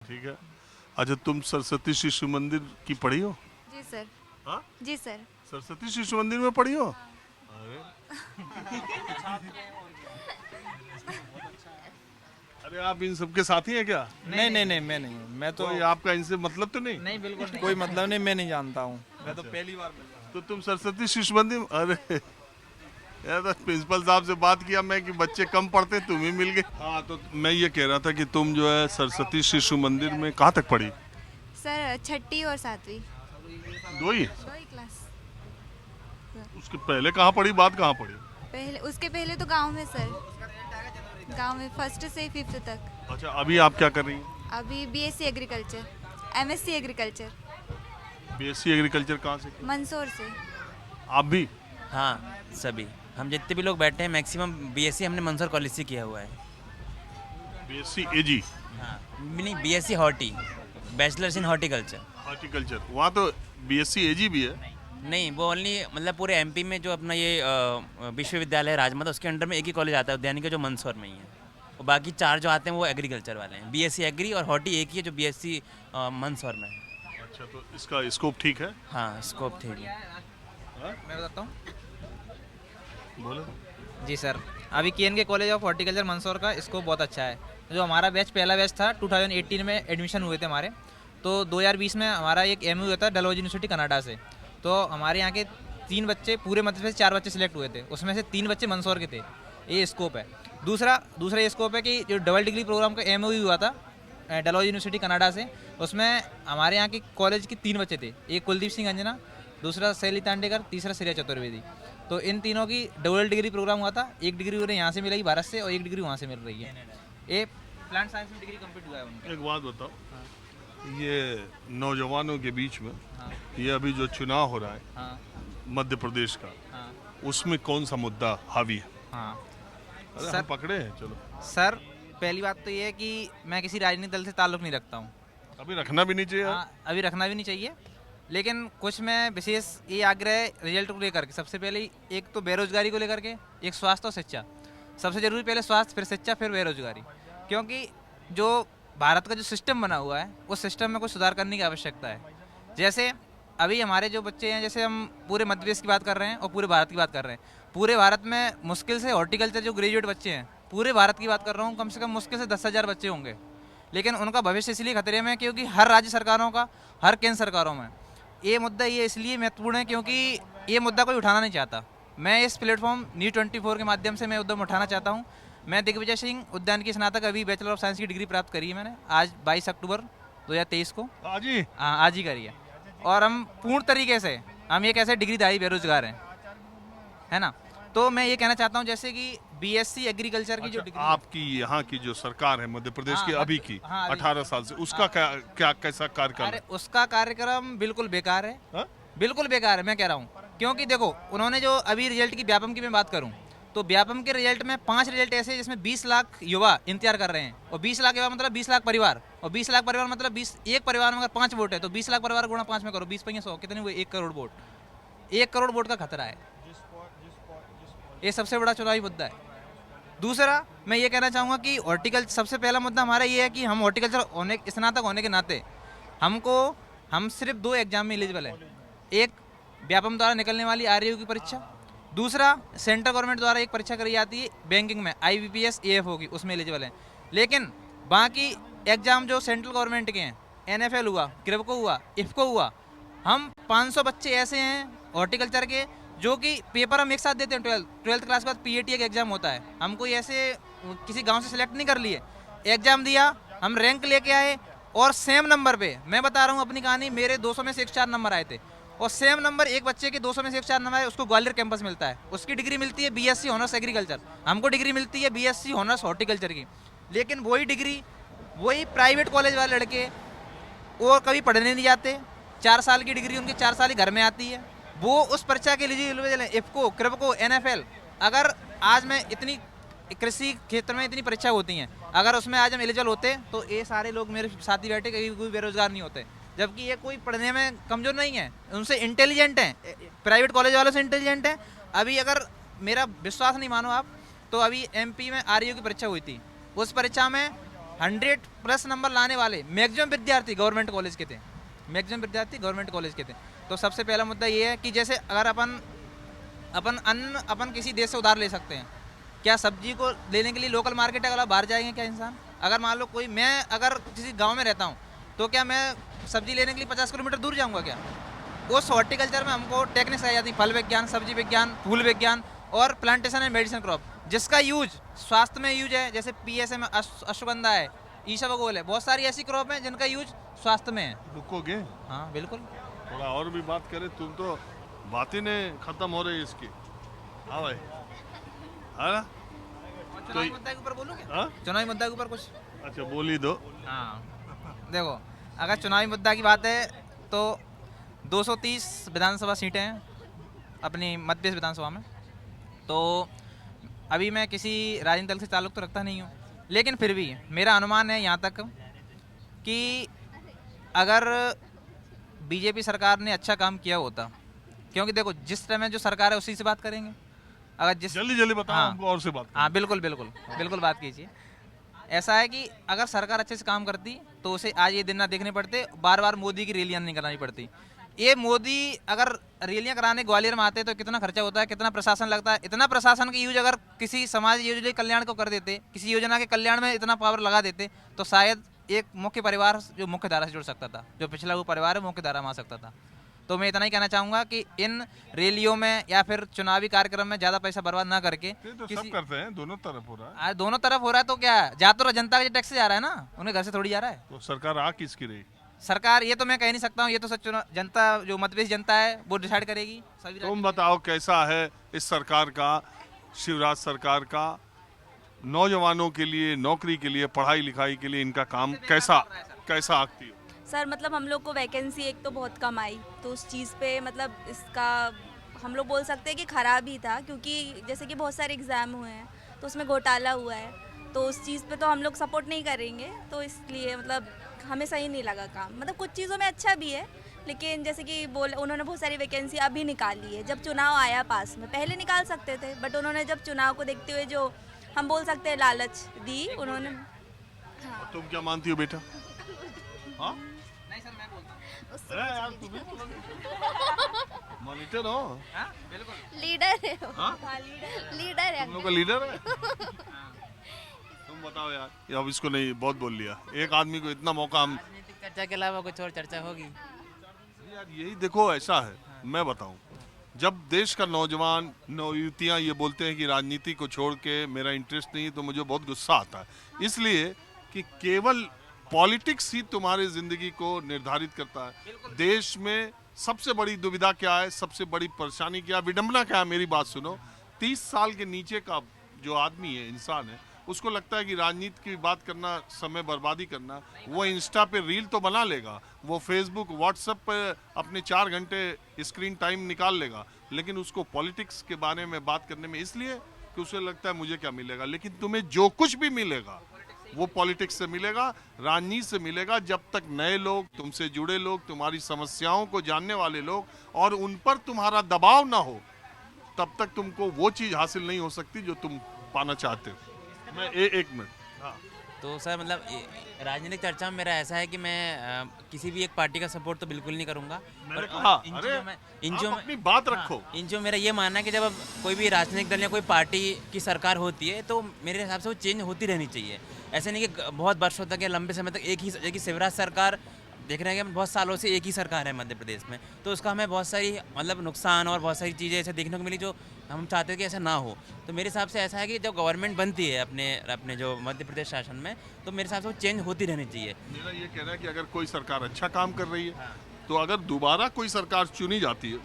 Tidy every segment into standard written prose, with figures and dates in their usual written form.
ठीक है। अच्छा, तुम सरस्वती शिशु मंदिर की पढ़ी हो? जी सर। हाँ, जी सर। सरस्वती शिशु मंदिर में पढ़ी हो? अरे अरे, आप इन सबके साथी हैं क्या? नहीं नहीं नहीं, मैं नहीं हूँ। मैं तो कोई आपका इनसे मतलब तो नहीं? नहीं, बिल्कुल कोई मतलब नहीं, मैं नहीं जानता हूँ। मैं तो पहली बार मिल रहा हूँ। तो तुम सरस्वती शिशु मंदिर, अरे यार, तो प्रिंसिपल साहब से बात किया मैं कि बच्चे कम पढ़ते, तुम ही मिल गए। हाँ, तो मैं ये कह रहा था कि तुम जो है सरस्वती शिशु मंदिर में कहाँ तक पढ़ी? सर छठी और सातवीं, दो ही? दो ही क्लास। उसके पहले कहाँ पढ़ी, बाद कहाँ पढ़ी? पहले, उसके पहले तो गांव में सर, गांव में फर्स्ट से फिफ्थ तक। अच्छा, अभी आप क्या कर रही हैं? अभी BSc agriculture, MSc agriculture, BSc agriculture कहाँ से की? मंदसौर से। आप भी? हाँ, सभी हम जितने भी लोग बैठे हैं मैक्सिमम बीएससी हमने मंदसौर कॉलेज से किया हुआ है। बीएससी एजी? हाँ, नहीं, BSc horti, bachelors in horticulture. Horticulture, वहाँ तो बीएससी एजी भी है। नहीं, वो ओनली मतलब पूरे एमपी में जो अपना ये विश्वविद्यालय है राजमाता, उसके अंडर में एक ही कॉलेज आता है उद्यानिका, जो मंदसौर में ही है। और बाकी 4 जो आते हैं वो एग्रीकल्चर वाले हैं। बीएससी एग्री और हॉर्टी एक ही है जो बीएससी मंदसौर में है। अच्छा, तो इसका स्कोप ठीक है? हाँ, स्कोप थे। मैं बताता हूँ। बोलो। जी सर, अभी के कॉलेज ऑफ हॉर्टिकल्चर मंदसौर का स्कोप बहुत अच्छा है। जो हमारा बैच पहला बैच था 2018 में एडमिशन हुए थे हमारे, तो 2020 में हमारा एक एमयू हुआ था डलहौजी यूनिवर्सिटी कनाडा से। तो हमारे यहाँ के 3 बच्चे, पूरे मध्य प्रदेश से 4 बच्चे सिलेक्ट हुए थे, उसमें से 3 बच्चे मंदसौर के थे। ये स्कोप है। दूसरा ये स्कोप है कि जो डबल डिग्री प्रोग्राम का एमयू हुआ था डलहौजी यूनिवर्सिटी कनाडा से, उसमें हमारे यहाँ के कॉलेज के 3 बच्चे थे। एक कुलदीप सिंह अंजना, दूसरा शैली तांडेकर, तीसरा श्रेया चतुर्वेदी। तो इन तीनों की डबल डिग्री प्रोग्राम हुआ था। एक डिग्री उन्हें यहाँ से मिलेगी भारत से और एक डिग्री वहाँ से मिल रही है। ये प्लांट साइंस में डिग्री कंप्लीट हुआ है उनका। एक बात बताओ, ये नौजवानों के बीच में हाँ ये अभी जो चुनाव हो रहा है हाँ मध्य प्रदेश का, हाँ उसमें कौन सा मुद्दा हावी है? हाँ। अरे सर, हम पकड़े हैं, चलो। सर पहली बात तो ये है कि मैं किसी राजनीतिक दल से ताल्लुक़ नहीं रखता हूँ। अभी रखना भी नहीं चाहिए यार। हाँ, अभी रखना भी नहीं चाहिए, लेकिन कुछ मैं विशेष ये आग्रह रिजल्ट को लेकर के, सबसे पहले एक तो बेरोजगारी को लेकर के, एक स्वास्थ्य और शिक्षा। सबसे ज़रूरी पहले स्वास्थ्य, फिर शिक्षा, फिर बेरोजगारी। क्योंकि जो भारत का जो सिस्टम बना हुआ है उस सिस्टम में कुछ सुधार करने की आवश्यकता है। जैसे अभी हमारे जो बच्चे हैं, जैसे हम पूरे मध्य प्रदेश की बात कर रहे हैं और पूरे भारत की बात कर रहे हैं। पूरे भारत में मुश्किल से हॉर्टिकल्चर जो ग्रेजुएट बच्चे हैं, पूरे भारत की बात कर रहा हूँ, कम से कम मुश्किल से 10,000 बच्चे होंगे। लेकिन उनका भविष्य इसलिए खतरे में है क्योंकि हर राज्य सरकारों का, हर केंद्र सरकारों में ये मुद्दा ये इसलिए महत्वपूर्ण है क्योंकि ये मुद्दा कोई उठाना नहीं चाहता। मैं इस प्लेटफॉर्म न्यूज़ 24 के माध्यम से मैं मुद्दा उठाना चाहता हूँ। मैं दिग्विजय सिंह, उद्यान की स्नातक, अभी बैचलर ऑफ साइंस की डिग्री प्राप्त करी है मैंने आज 22 अक्टूबर 2023 को। हाँ जी। हाँ, आज ही करी है। और हम पूर्ण तरीके से, हम एक ऐसे डिग्रीधारी बेरोजगार हैं, है ना। तो मैं ये कहना चाहता हूँ जैसे कि बीएससी एग्रीकल्चर की जो डिग्री, आपकी यहाँ की जो सरकार है मध्य प्रदेश की हाँ, अभी की, हाँ, अभी। 18 साल से, उसका क्या कैसा कार्यक्रम अरे है? उसका कार्यक्रम बिल्कुल बेकार है। हाँ? बिल्कुल बेकार है, मैं कह रहा हूँ। क्योंकि देखो, उन्होंने जो अभी रिजल्ट की, व्यापम की मैं बात करूँ तो व्यापम के रिजल्ट में 5 रिजल्ट ऐसे हैं जिसमें 20 लाख युवा इंतजार कर रहे हैं। और 20 लाख युवा मतलब 20 लाख परिवार, और 20 लाख परिवार मतलब 20, एक परिवार में अगर 5 वोट है तो 20 लाख परिवार गुणा 5 में करो, 20 पंगे 100, कितने हुए? 1 करोड़ वोट। 1 करोड़ वोट का खतरा है। ये सबसे बड़ा चुनावी मुद्दा है। दूसरा मैं ये कहना चाहूँगा कि हॉर्टिकल्चर, सबसे पहला मुद्दा हमारा ये है कि हम हॉर्टिकल्चर होने, स्नातक होने के नाते हम सिर्फ 2 एग्जाम में एलिजिबल हैं। एक व्यापम द्वारा निकलने वाली आरयू की परीक्षा, दूसरा सेंट्रल गवर्नमेंट द्वारा एक परीक्षा करी जाती है बैंकिंग में, IBPS AFO की, उसमें एलिजिबल हैं। लेकिन बाकी एग्जाम जो सेंट्रल गवर्नमेंट के हैं, NFL हुआ, क्रिप्को हुआ, इफ्को हुआ, हम 500 बच्चे ऐसे हैं हॉर्टिकल्चर के जो कि पेपर हम एक साथ देते हैं। 12th क्लास के बाद PAT एक एग्जाम होता है। हम कोई ऐसे किसी गांव से सिलेक्ट नहीं कर लिए, एग्जाम दिया, हम रैंक लेके आए और सेम नंबर पे, मैं बता रहा हूँ अपनी कहानी, मेरे 200 में से 104 नंबर आए थे। और सेम नंबर एक बच्चे के 200 में से 104 नंबर आए, उसको ग्वालियर कैंपस मिलता है, उसकी डिग्री मिलती है BSc ऑनर्स एग्रीकल्चर, हमको डिग्री मिलती है BSc ऑनर्स हॉर्टिकल्चर की। लेकिन वही डिग्री वही प्राइवेट कॉलेज वाले लड़के वो कभी पढ़ने नहीं जाते, 4 साल की डिग्री उनकी 4 साल ही घर में आती है। वो उस परीक्षा के लिए एलिजिबल है, इफ्को, क्रिप्को, NFL। अगर आज मैं इतनी कृषि क्षेत्र में इतनी परीक्षा होती हैं, अगर उसमें आज हम एलिजिबल होते तो ये सारे लोग मेरे साथी बैठे कभी कोई बेरोजगार नहीं होते। जबकि ये कोई पढ़ने में कमज़ोर नहीं है, उनसे इंटेलिजेंट हैं, प्राइवेट कॉलेज वालों से इंटेलिजेंट हैं। अभी अगर मेरा विश्वास नहीं मानो आप, तो अभी MP में RU की परीक्षा हुई थी, उस परीक्षा में 100+ नंबर लाने वाले मैक्सिमम विद्यार्थी गवर्नमेंट कॉलेज के थे, मैक्सिमम विद्यार्थी गवर्नमेंट कॉलेज के थे। तो सबसे पहला मुद्दा ये है कि जैसे अगर अपन किसी देश से उधार ले सकते हैं, क्या सब्जी को लेने के लिए लोकल मार्केट है, अगर बाहर जाएंगे क्या इंसान? अगर मान लो कोई, मैं अगर किसी गांव में रहता हूं तो क्या मैं सब्जी लेने के लिए 50 किलोमीटर दूर जाऊंगा क्या? उस हॉर्टिकल्चर में हमको टेक्निक्स आ जाती, फल विज्ञान, सब्जी विज्ञान, फूल विज्ञान और प्लांटेशन एंड मेडिसिन क्रॉप, जिसका यूज स्वास्थ्य में यूज है। जैसे PSM में अश्वगंधा है, ईशाबगोल है, बहुत सारी ऐसी क्रॉप हैं जिनका यूज स्वास्थ्य में है। रुकोगे? हाँ बिल्कुल। थोड़ा और भी बात करें, तुम तो बातें नहीं खत्म हो रही इसकी। हाँ भाई, है ना? चुनावी मुद्दे के ऊपर बोलूं क्या? हाँ? चुनावी मुद्दा के ऊपर कुछ? अच्छा, बोल ही दो। हाँ देखो, अगर चुनावी मुद्दा की बात है तो 230 विधानसभा सीटें हैं अपनी मध्य प्रदेश विधानसभा में। तो अभी मैं किसी राजनीतिक दल से ताल्लुक़ तो रखता नहीं हूँ, लेकिन फिर भी मेरा अनुमान है यहाँ तक कि अगर बीजेपी सरकार ने अच्छा काम किया होता, क्योंकि देखो जिस समय जो सरकार है उसी से बात करेंगे। अगर जिस जल्दी जल्दी बताओ, हाँ। हमको और से बात हाँ बिल्कुल बिल्कुल बिल्कुल बात कीजिए। ऐसा है कि अगर सरकार अच्छे से काम करती तो उसे आज ये दिन ना देखने पड़ते, बार बार मोदी की रैलियां नहीं करानी पड़ती। ये मोदी अगर रैलियां कराने ग्वालियर में आते तो कितना खर्चा होता है, कितना प्रशासन लगता है। इतना प्रशासन का यूज अगर किसी समाज योजना कल्याण को कर देते, किसी योजना के कल्याण में इतना पावर लगा देते, तो शायद एक मुख्य परिवार जो मुख्य धारा से जुड़ सकता था, जो पिछला वो परिवार है मुख्य धारा में आ सकता था। तो मैं इतना ही कहना चाहूँगा कि इन रैलियों में या फिर चुनावी कार्यक्रम में ज़्यादा पैसा बर्बाद ना करके, ये तो सब करते हैं, दोनों तरफ हो रहा है। आज दोनों तरफ हो रहा है तो क्या जा तो जनता के टैक्स से जा रहा है ना, उन्हें घर से थोड़ी जा रहा है। तो सरकार आ किसकी रही? सरकार ये तो मैं कह नहीं सकता हूँ, ये तो सच जनता जो मध्य प्रदेश जनता है वो डिसाइड करेगी। सभी तुम बताओ कैसा है इस सरकार का, शिवराज सरकार का, नौजवानों के लिए, नौकरी के लिए, पढ़ाई लिखाई के लिए इनका काम कैसा कैसा आती हो? सर मतलब हम लोग को वैकेंसी एक तो बहुत कम आई, तो उस चीज़ पे मतलब इसका हम लोग बोल सकते हैं कि ख़राब ही था, क्योंकि जैसे कि बहुत सारे एग्ज़ाम हुए हैं तो उसमें घोटाला हुआ है, तो उस चीज़ पे तो हम लोग सपोर्ट नहीं करेंगे। तो इसलिए मतलब हमें सही नहीं लगा काम। मतलब कुछ चीज़ों में अच्छा भी है, लेकिन जैसे कि उन्होंने बहुत सारी वैकेंसी अभी निकाली है, जब चुनाव आया पास में, पहले निकाल सकते थे, बट उन्होंने जब चुनाव को देखते हुए जो हम बोल सकते हैं लालच दी उन्होंने। और तुम क्या मानती हो बेटा? हाँ? नहीं सर मैं बोलता हूँ। अरे यार तुम भी मॉनिटर हो? हाँ बिल्कुल। लीडर है वो। हाँ? लीडर है। तुम लोग का लीडर है? तुम बताओ यार, ये अब इसको नहीं बहुत बोल लिया, एक आदमी को इतना मौका हम। राजनीतिक चर्चा के अलावा कुछ और चर्चा होगी? यार यही देखो, ऐसा है, मैं बताऊं, जब देश का नौजवान नवयुवतियां ये बोलते हैं कि राजनीति को छोड़ के मेरा इंटरेस्ट नहीं है, तो मुझे बहुत गुस्सा आता है। इसलिए कि केवल पॉलिटिक्स ही तुम्हारी जिंदगी को निर्धारित करता है। देश में सबसे बड़ी दुविधा क्या है, सबसे बड़ी परेशानी क्या है, विडंबना क्या है? मेरी बात सुनो, 30 साल के नीचे का जो आदमी है, इंसान है, उसको लगता है कि राजनीति की बात करना समय बर्बादी करना। वो इंस्टा पे रील तो बना लेगा, वो फेसबुक व्हाट्सएप पे अपने 4 घंटे स्क्रीन टाइम निकाल लेगा, लेकिन उसको पॉलिटिक्स के बारे में बात करने में इसलिए कि उसे लगता है मुझे क्या मिलेगा। लेकिन तुम्हें जो कुछ भी मिलेगा वो पॉलिटिक्स से मिलेगा, राजनीति से मिलेगा। जब तक नए लोग, तुमसे जुड़े लोग, तुम्हारी समस्याओं को जानने वाले लोग और उन पर तुम्हारा दबाव ना हो, तब तक तुमको वो चीज़ हासिल नहीं हो सकती जो तुम पाना चाहते हो। मैं एक मिनट। हाँ। तो सर मतलब राजनीतिक चर्चा में मेरा ऐसा है कि मैं किसी भी एक पार्टी का सपोर्ट तो बिल्कुल नहीं करूंगा। मैंने पर कहा, इन जो आप अपनी बात रखो। इन जो मेरा ये मानना है कि जब अब कोई भी राजनीतिक दल या कोई पार्टी की सरकार होती है तो मेरे हिसाब से वो चेंज होती रहनी चाहिए। ऐसे नहीं कि बहुत वर्षों तक या लंबे समय तक एक ही शिवराज सरकार देख रहे हैं कि हम बहुत सालों से एक ही सरकार है मध्य प्रदेश में, तो उसका हमें बहुत सारी मतलब नुकसान और बहुत सारी चीज़ें ऐसे देखने को मिली जो हम चाहते हैं कि ऐसा ना हो। तो मेरे हिसाब से ऐसा है कि जब गवर्नमेंट बनती है अपने जो मध्य प्रदेश शासन में, तो मेरे हिसाब से वो चेंज होती रहनी चाहिए। मेरा ये कहना है कि अगर कोई सरकार अच्छा काम कर रही है, तो अगर दोबारा कोई सरकार चुनी जाती है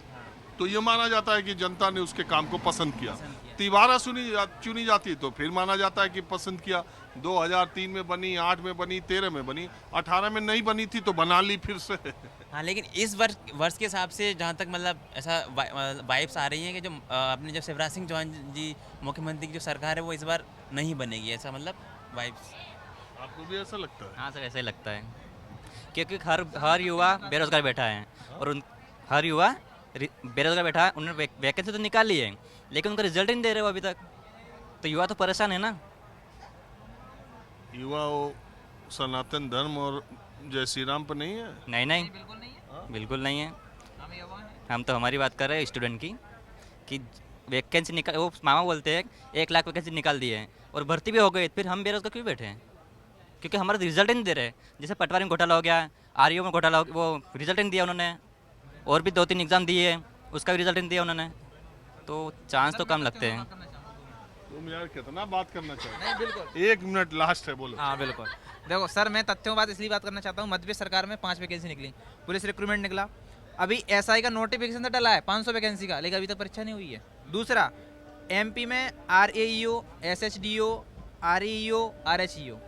तो ये माना जाता है कि जनता ने उसके काम को पसंद किया। तिबारा चुनी जाती है तो फिर माना जाता है कि पसंद किया। 2003 में बनी, 8 में बनी, 13 में बनी, 18 में नहीं बनी थी तो बना ली फिर से। हाँ, लेकिन इस वर्ष के हिसाब से जहाँ तक मतलब ऐसा वाइब्स आ रही हैं कि जो अपने जो शिवराज सिंह चौहान जी मुख्यमंत्री की जो सरकार है वो इस बार नहीं बनेगी, ऐसा मतलब वाइब्स। आपको भी ऐसा लगता है? हाँ सर, ऐसा ही लगता है, क्योंकि हर युवा बेरोजगार बैठा है और हर युवा बेरोजगार बैठा है। उन्होंने वैकेंसी तो निकाली है लेकिन उनका रिजल्ट नहीं दे रहे हो अभी तक, तो युवा तो परेशान है ना। युवा सनातन धर्म और जय श्री राम पर नहीं है? नहीं नहीं, बिल्कुल नहीं है, बिल्कुल नहीं है। हम युवा हैं। हम तो हमारी बात कर रहे हैं स्टूडेंट की, कि वैकेंसी निकाल, वो मामा बोलते हैं 1 लाख वैकेंसी निकाल दिए हैं और भर्ती भी हो गई, फिर हम बेरोजगार क्यों बैठे हैं? क्योंकि हमारा रिजल्ट ही नहीं दे रहे। जैसे पटवारी में घोटाला हो गया, आरईओ में घोटाला हो गया, वो रिजल्ट नहीं दिया उन्होंने, और भी 2-3 एग्ज़ाम दिए, उसका भी रिजल्ट नहीं दिया उन्होंने, तो चांस तो कम लगते हैं। तुम यार कितना बात करना चाहते नहीं बिल्कुल। हो? 1 मिनट लास्ट है, बोलो। हाँ बिल्कुल। देखो सर, मैं तथ्यों बात इसलिए बात करना चाहता हूँ। मध्य प्रदेश सरकार में 5 वैकेंसी निकली, पुलिस रिक्रूटमेंट निकला, अभी एसआई का नोटिफिकेशन तो डला है 500 वैकेंसी का, लेकिन अभी तक परीक्षा नहीं हुई है। दूसरा, एमपी में आरएईओ, एसएचडीओ, आरईओ, आरएचईओ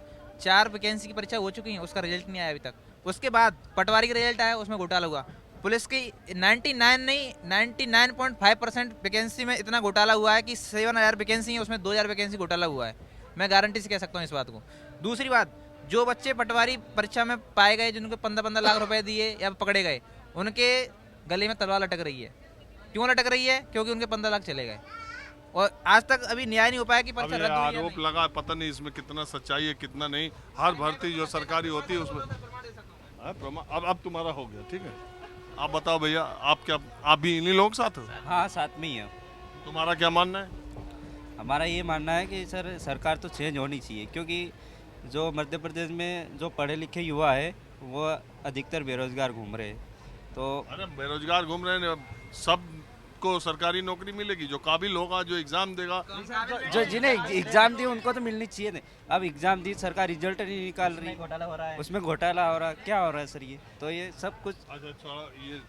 4 वैकेंसी की परीक्षा हो चुकी है, उसका रिजल्ट नहीं आया अभी तक। उसके बाद पटवारी का रिजल्ट आया, उसमें घोटाला हुआ। पुलिस की 99.5% वैकेंसी में इतना घोटाला हुआ है कि 7000 वैकेंसी है, उसमें 2000 वैकेंसी घोटाला हुआ है। मैं गारंटी से कह सकता हूँ इस बात को। दूसरी बात, जो बच्चे पटवारी परीक्षा में पाए गए, जिनको 15-15 लाख रुपए दिए या पकड़े गए, उनके गले में तलवार लटक रही है। क्यों लटक रही है? क्योंकि उनके 15 लाख चले गए और आज तक अभी न्याय नहीं हो पाया कि अब परीक्षा ये रद्द हुई है या आरोप नहीं। लगा, पता नहीं इसमें कितना सच्चाई है कितना नहीं। हर भर्ती जो सरकारी होती है उसमें अब तुम्हारा हो गया, ठीक है। आप बताओ भैया, आप भी इन्हीं लोगों के साथ हो? हाँ, साथ में ही है। तुम्हारा क्या मानना है? हमारा ये मानना है कि सर सरकार तो चेंज होनी चाहिए, क्योंकि जो मध्य प्रदेश में जो पढ़े लिखे युवा है वो अधिकतर बेरोजगार घूम रहे हैं। तो अरे बेरोजगार घूम रहे हैं, सबको सरकारी नौकरी मिलेगी? जो काबिल होगा, जो एग्जाम देगा। जो जिन्हें एग्जाम दी उनको तो मिलनी चाहिए नहीं। अब एग्जाम दी, सरकार रिजल्ट नहीं निकाल रही, घोटाला हो रहा है। उसमें घोटाला हो रहा है। क्या हो रहा है सर? ये तो ये सब कुछ अच्छा, ये